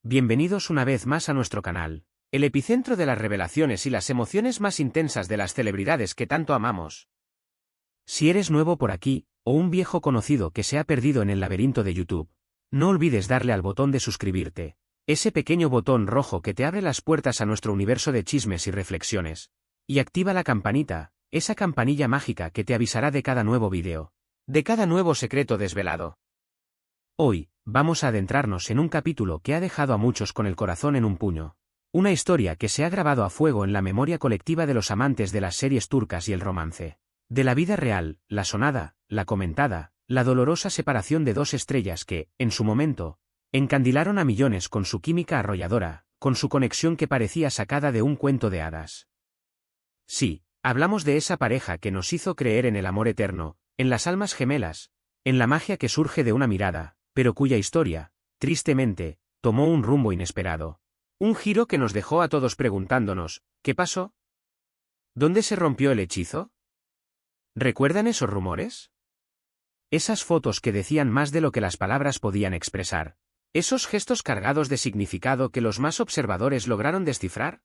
Bienvenidos una vez más a nuestro canal, el epicentro de las revelaciones y las emociones más intensas de las celebridades que tanto amamos. Si eres nuevo por aquí, o un viejo conocido que se ha perdido en el laberinto de YouTube, no olvides darle al botón de suscribirte, ese pequeño botón rojo que te abre las puertas a nuestro universo de chismes y reflexiones, y activa la campanita, esa campanilla mágica que te avisará de cada nuevo vídeo, de cada nuevo secreto desvelado. Hoy, vamos a adentrarnos en un capítulo que ha dejado a muchos con el corazón en un puño. Una historia que se ha grabado a fuego en la memoria colectiva de los amantes de las series turcas y el romance. De la vida real, la sonada, la comentada, la dolorosa separación de dos estrellas que, en su momento, encandilaron a millones con su química arrolladora, con su conexión que parecía sacada de un cuento de hadas. Sí, hablamos de esa pareja que nos hizo creer en el amor eterno, en las almas gemelas, en la magia que surge de una mirada, pero cuya historia, tristemente, tomó un rumbo inesperado. Un giro que nos dejó a todos preguntándonos, ¿qué pasó? ¿Dónde se rompió el hechizo? ¿Recuerdan esos rumores? Esas fotos que decían más de lo que las palabras podían expresar. Esos gestos cargados de significado que los más observadores lograron descifrar.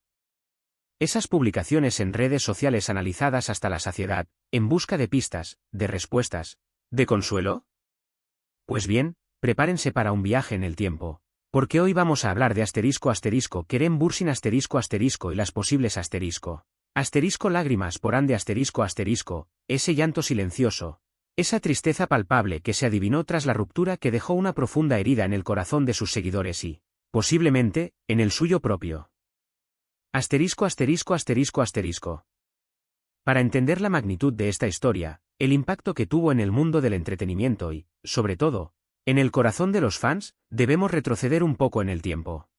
Esas publicaciones en redes sociales analizadas hasta la saciedad, en busca de pistas, de respuestas, de consuelo. Pues bien, prepárense para un viaje en el tiempo, porque hoy vamos a hablar de Kerem Bürsin y las posibles lágrimas por ande ese llanto silencioso, esa tristeza palpable que se adivinó tras la ruptura que dejó una profunda herida en el corazón de sus seguidores y, posiblemente, en el suyo propio. Para entender la magnitud de esta historia, el impacto que tuvo en el mundo del entretenimiento y, sobre todo, en el corazón de los fans, debemos retroceder un poco en el tiempo.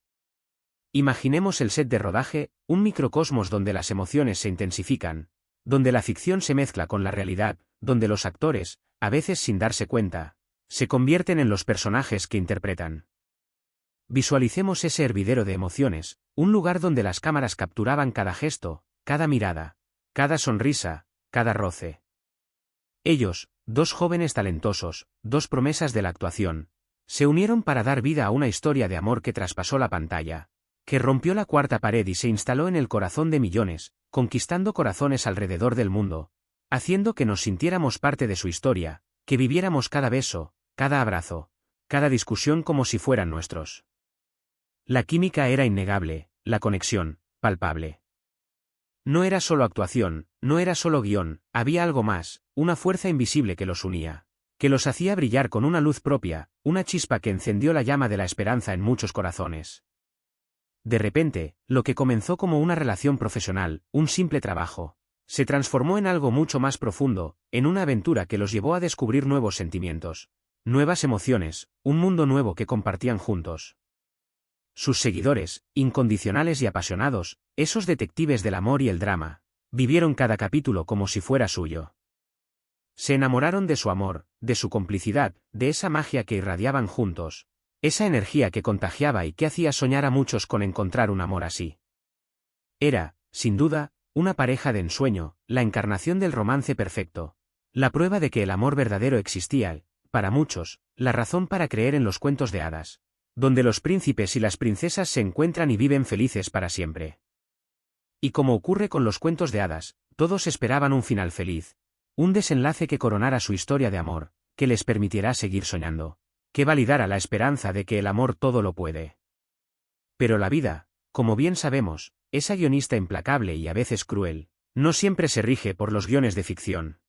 Imaginemos el set de rodaje, un microcosmos donde las emociones se intensifican, donde la ficción se mezcla con la realidad, donde los actores, a veces sin darse cuenta, se convierten en los personajes que interpretan. Visualicemos ese hervidero de emociones, un lugar donde las cámaras capturaban cada gesto, cada mirada, cada sonrisa, cada roce. Ellos, dos jóvenes talentosos, dos promesas de la actuación, se unieron para dar vida a una historia de amor que traspasó la pantalla, que rompió la cuarta pared y se instaló en el corazón de millones, conquistando corazones alrededor del mundo, haciendo que nos sintiéramos parte de su historia, que viviéramos cada beso, cada abrazo, cada discusión como si fueran nuestros. La química era innegable, la conexión, palpable. No era solo actuación, no era solo guión, había algo más, una fuerza invisible que los unía, que los hacía brillar con una luz propia, una chispa que encendió la llama de la esperanza en muchos corazones. De repente, lo que comenzó como una relación profesional, un simple trabajo, se transformó en algo mucho más profundo, en una aventura que los llevó a descubrir nuevos sentimientos, nuevas emociones, un mundo nuevo que compartían juntos. Sus seguidores, incondicionales y apasionados, esos detectives del amor y el drama, vivieron cada capítulo como si fuera suyo. Se enamoraron de su amor, de su complicidad, de esa magia que irradiaban juntos, esa energía que contagiaba y que hacía soñar a muchos con encontrar un amor así. Era, sin duda, una pareja de ensueño, la encarnación del romance perfecto, la prueba de que el amor verdadero existía, para muchos, la razón para creer en los cuentos de hadas, donde los príncipes y las princesas se encuentran y viven felices para siempre. Y como ocurre con los cuentos de hadas, todos esperaban un final feliz, un desenlace que coronara su historia de amor, que les permitiera seguir soñando, que validara la esperanza de que el amor todo lo puede. Pero la vida, como bien sabemos, esa guionista implacable y a veces cruel, no siempre se rige por los guiones de ficción.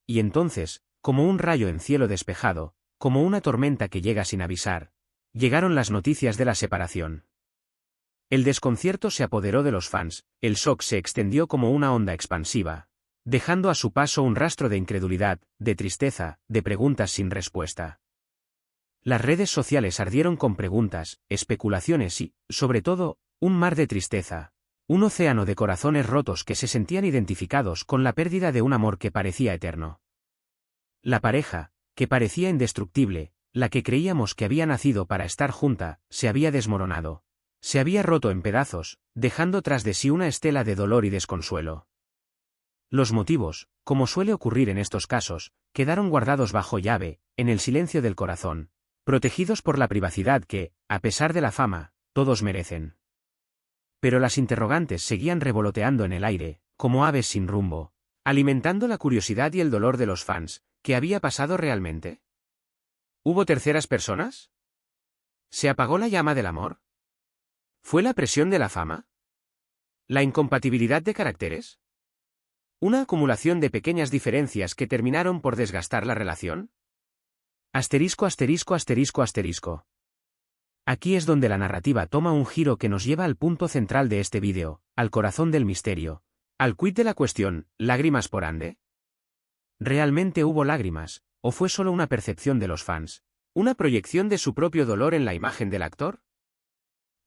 Y entonces, como un rayo en cielo despejado, como una tormenta que llega sin avisar, llegaron las noticias de la separación. El desconcierto se apoderó de los fans, el shock se extendió como una onda expansiva, dejando a su paso un rastro de incredulidad, de tristeza, de preguntas sin respuesta. Las redes sociales ardieron con preguntas, especulaciones y, sobre todo, un mar de tristeza, un océano de corazones rotos que se sentían identificados con la pérdida de un amor que parecía eterno. La pareja, que parecía indestructible, la que creíamos que había nacido para estar junta, se había desmoronado. Se había roto en pedazos, dejando tras de sí una estela de dolor y desconsuelo. Los motivos, como suele ocurrir en estos casos, quedaron guardados bajo llave, en el silencio del corazón, protegidos por la privacidad que, a pesar de la fama, todos merecen. Pero las interrogantes seguían revoloteando en el aire, como aves sin rumbo, alimentando la curiosidad y el dolor de los fans. ¿Qué había pasado realmente? ¿Hubo terceras personas? ¿Se apagó la llama del amor? ¿Fue la presión de la fama? ¿La incompatibilidad de caracteres? ¿Una acumulación de pequeñas diferencias que terminaron por desgastar la relación? Asterisco, asterisco, asterisco, asterisco. Aquí es donde la narrativa toma un giro que nos lleva al punto central de este vídeo, al corazón del misterio, al quid de la cuestión, ¿lágrimas por Ande? ¿Realmente hubo lágrimas, o fue solo una percepción de los fans, una proyección de su propio dolor en la imagen del actor?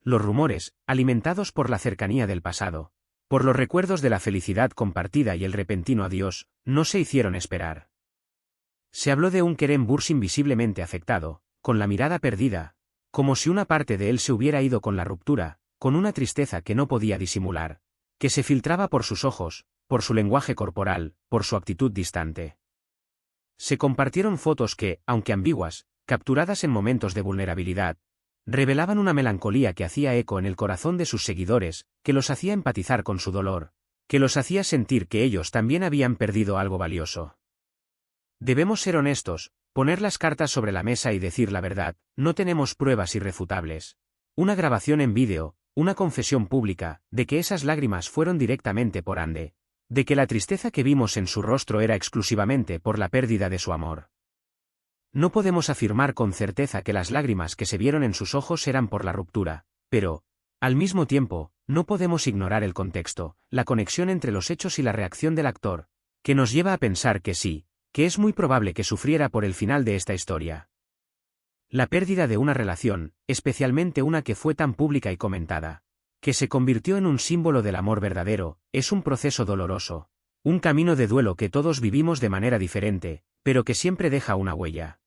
Los rumores, alimentados por la cercanía del pasado, por los recuerdos de la felicidad compartida y el repentino adiós, no se hicieron esperar. Se habló de un Kerem Bürsin visiblemente afectado, con la mirada perdida, como si una parte de él se hubiera ido con la ruptura, con una tristeza que no podía disimular, que se filtraba por sus ojos, por su lenguaje corporal, por su actitud distante. Se compartieron fotos que, aunque ambiguas, capturadas en momentos de vulnerabilidad, revelaban una melancolía que hacía eco en el corazón de sus seguidores, que los hacía empatizar con su dolor, que los hacía sentir que ellos también habían perdido algo valioso. Debemos ser honestos, poner las cartas sobre la mesa y decir la verdad, no tenemos pruebas irrefutables. Una grabación en vídeo, una confesión pública, de que esas lágrimas fueron directamente por Ande, de que la tristeza que vimos en su rostro era exclusivamente por la pérdida de su amor. No podemos afirmar con certeza que las lágrimas que se vieron en sus ojos eran por la ruptura, pero, al mismo tiempo, no podemos ignorar el contexto, la conexión entre los hechos y la reacción del actor, que nos lleva a pensar que sí, que es muy probable que sufriera por el final de esta historia. La pérdida de una relación, especialmente una que fue tan pública y comentada, que se convirtió en un símbolo del amor verdadero, es un proceso doloroso, un camino de duelo que todos vivimos de manera diferente, pero que siempre deja una huella.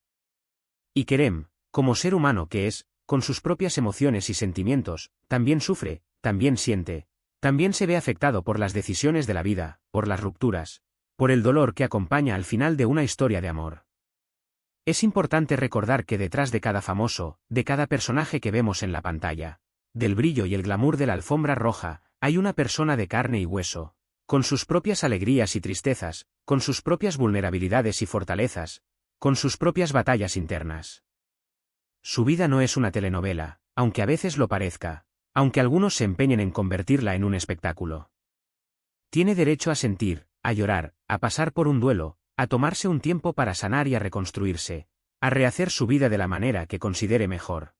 Y Kerem, como ser humano que es, con sus propias emociones y sentimientos, también sufre, también siente, también se ve afectado por las decisiones de la vida, por las rupturas, por el dolor que acompaña al final de una historia de amor. Es importante recordar que detrás de cada famoso, de cada personaje que vemos en la pantalla, del brillo y el glamour de la alfombra roja, hay una persona de carne y hueso, con sus propias alegrías y tristezas, con sus propias vulnerabilidades y fortalezas, con sus propias batallas internas. Su vida no es una telenovela, aunque a veces lo parezca, aunque algunos se empeñen en convertirla en un espectáculo. Tiene derecho a sentir, a llorar, a pasar por un duelo, a tomarse un tiempo para sanar y a reconstruirse, a rehacer su vida de la manera que considere mejor.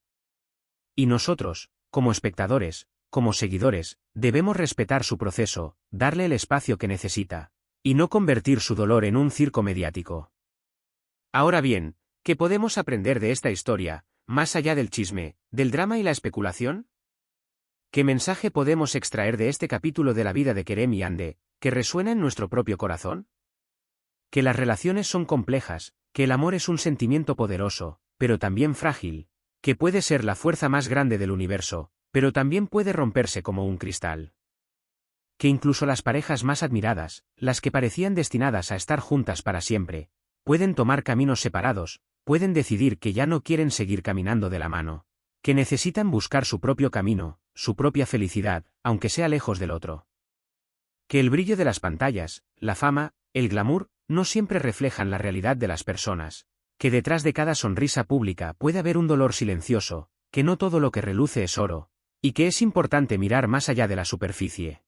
Y nosotros, como espectadores, como seguidores, debemos respetar su proceso, darle el espacio que necesita, y no convertir su dolor en un circo mediático. Ahora bien, ¿qué podemos aprender de esta historia, más allá del chisme, del drama y la especulación? ¿Qué mensaje podemos extraer de este capítulo de la vida de Kerem y Ande, que resuena en nuestro propio corazón? Que las relaciones son complejas, que el amor es un sentimiento poderoso, pero también frágil, que puede ser la fuerza más grande del universo, pero también puede romperse como un cristal. Que incluso las parejas más admiradas, las que parecían destinadas a estar juntas para siempre, pueden tomar caminos separados, pueden decidir que ya no quieren seguir caminando de la mano, que necesitan buscar su propio camino, su propia felicidad, aunque sea lejos del otro. Que el brillo de las pantallas, la fama, el glamour, no siempre reflejan la realidad de las personas, que detrás de cada sonrisa pública puede haber un dolor silencioso, que no todo lo que reluce es oro, y que es importante mirar más allá de la superficie.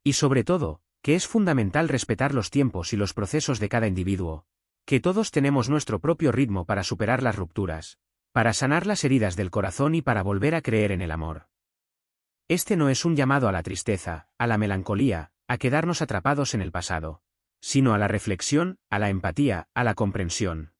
Y sobre todo, que es fundamental respetar los tiempos y los procesos de cada individuo, que todos tenemos nuestro propio ritmo para superar las rupturas, para sanar las heridas del corazón y para volver a creer en el amor. Este no es un llamado a la tristeza, a la melancolía, a quedarnos atrapados en el pasado, sino a la reflexión, a la empatía, a la comprensión.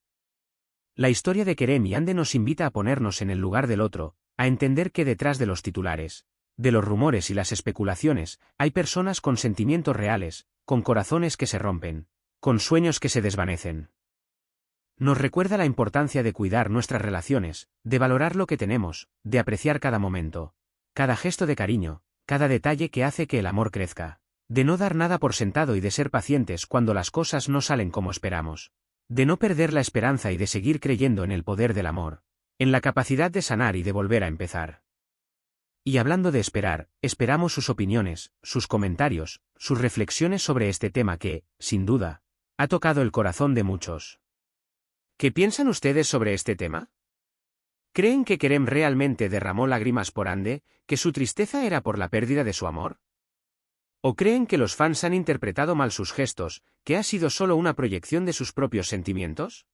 La historia de Kerem y Ande nos invita a ponernos en el lugar del otro, a entender que detrás de los titulares, de los rumores y las especulaciones, hay personas con sentimientos reales, con corazones que se rompen, con sueños que se desvanecen. Nos recuerda la importancia de cuidar nuestras relaciones, de valorar lo que tenemos, de apreciar cada momento, cada gesto de cariño, cada detalle que hace que el amor crezca, de no dar nada por sentado y de ser pacientes cuando las cosas no salen como esperamos. de no perder la esperanza y de seguir creyendo en el poder del amor, en la capacidad de sanar y de volver a empezar. Y hablando de esperar, esperamos sus opiniones, sus comentarios, sus reflexiones sobre este tema que, sin duda, ha tocado el corazón de muchos. ¿Qué piensan ustedes sobre este tema? ¿Creen que Kerem realmente derramó lágrimas por Ande, que su tristeza era por la pérdida de su amor? ¿O creen que los fans han interpretado mal sus gestos, que ha sido solo una proyección de sus propios sentimientos?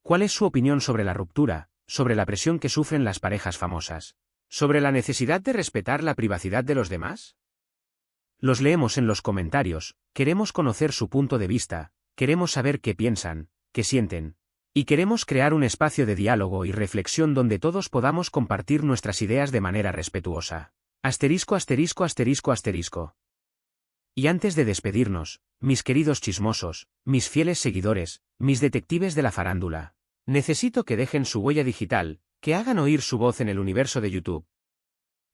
¿Cuál es su opinión sobre la ruptura, sobre la presión que sufren las parejas famosas, sobre la necesidad de respetar la privacidad de los demás? Los leemos en los comentarios, queremos conocer su punto de vista, queremos saber qué piensan, qué sienten, y queremos crear un espacio de diálogo y reflexión donde todos podamos compartir nuestras ideas de manera respetuosa. Asterisco, asterisco, asterisco, asterisco. Y antes de despedirnos, mis queridos chismosos, mis fieles seguidores, mis detectives de la farándula, necesito que dejen su huella digital, que hagan oír su voz en el universo de YouTube.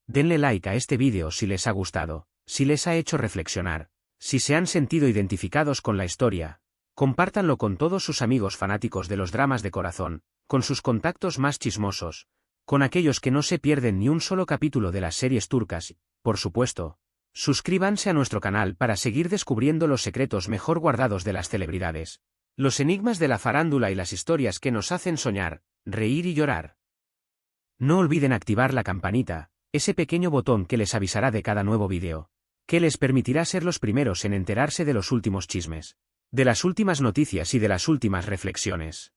Denle like a este vídeo si les ha gustado, si les ha hecho reflexionar, si se han sentido identificados con la historia. Compártanlo con todos sus amigos fanáticos de los dramas de corazón, con sus contactos más chismosos, con aquellos que no se pierden ni un solo capítulo de las series turcas, por supuesto. Suscríbanse a nuestro canal para seguir descubriendo los secretos mejor guardados de las celebridades, los enigmas de la farándula y las historias que nos hacen soñar, reír y llorar. No olviden activar la campanita, ese pequeño botón que les avisará de cada nuevo vídeo, que les permitirá ser los primeros en enterarse de los últimos chismes, de las últimas noticias y de las últimas reflexiones.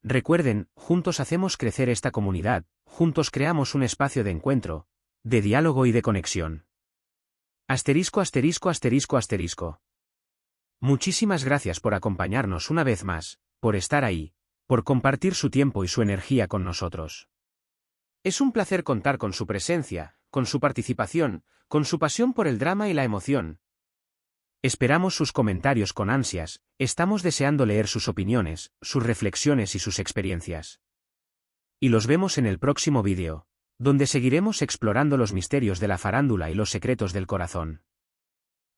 Recuerden, juntos hacemos crecer esta comunidad, juntos creamos un espacio de encuentro, de diálogo y de conexión. Asterisco, asterisco, asterisco, asterisco. Muchísimas gracias por acompañarnos una vez más, por estar ahí, por compartir su tiempo y su energía con nosotros. Es un placer contar con su presencia, con su participación, con su pasión por el drama y la emoción. Esperamos sus comentarios con ansias, estamos deseando leer sus opiniones, sus reflexiones y sus experiencias. Y los vemos en el próximo vídeo, donde seguiremos explorando los misterios de la farándula y los secretos del corazón.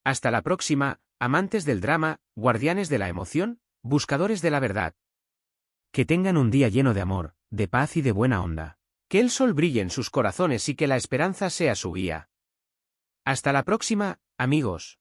Hasta la próxima, amantes del drama, guardianes de la emoción, buscadores de la verdad. Que tengan un día lleno de amor, de paz y de buena onda. Que el sol brille en sus corazones y que la esperanza sea su guía. Hasta la próxima, amigos.